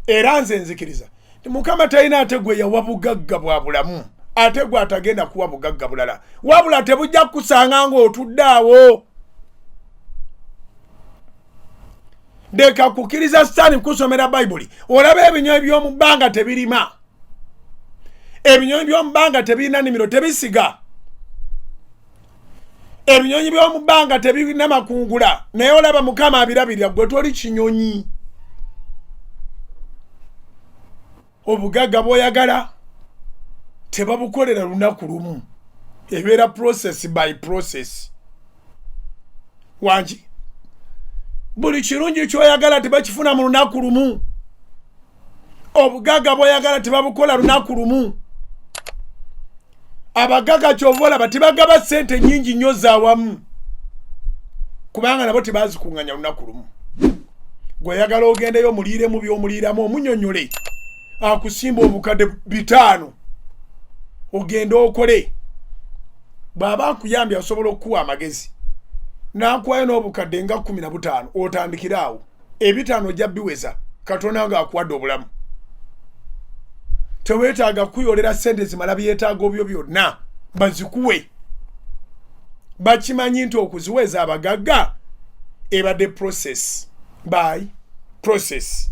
era nze nzikiriza mukama talina ate gwe yawa bugagga bwa bulamu ate gwe atagenda kuwa bugagga bulala wabula tebujja kukusanga ng'otudde awo ndeka kukkiriza sitaani kusomera bayibuli olaba ebinyonyi by'omu bbanga tebirima ebinyonyi by'omu bbanga tebirina nimiro tebisiga ebinyonyi by'omu bbanga tebirina makungula naye olaba mukama abirabirira gwe toli kinyonyi obugagga bw'oyagala tebabukolera lunaku lumu ebeera process by process wangi buli kirungi kyoyagala tebakifuna mu lunaku lumu obugagga bw'oyagala tebabukola lunaku lumu abagagga kyova olaba tebagaba ssente nnyingi nnyo zaawamu kubanga nabo tebazikuŋŋanya lunaku lumu gw'oyagala ogendeyo omuliiremu by'omuliiramu omunyonyole akusimba obukadde 5 ogende okole bw'aba akuyambye asobola okuwa amagezi n'akuwayo n'obukadde nga 15 otandikira awo 5 ojja biweza katonda ng'akuwadde obulamu teweetaaga kuyolera ssente zimala byetaago byo byonna bazikuwe bakimanyi nti okuziweza abagagga ebadde process by process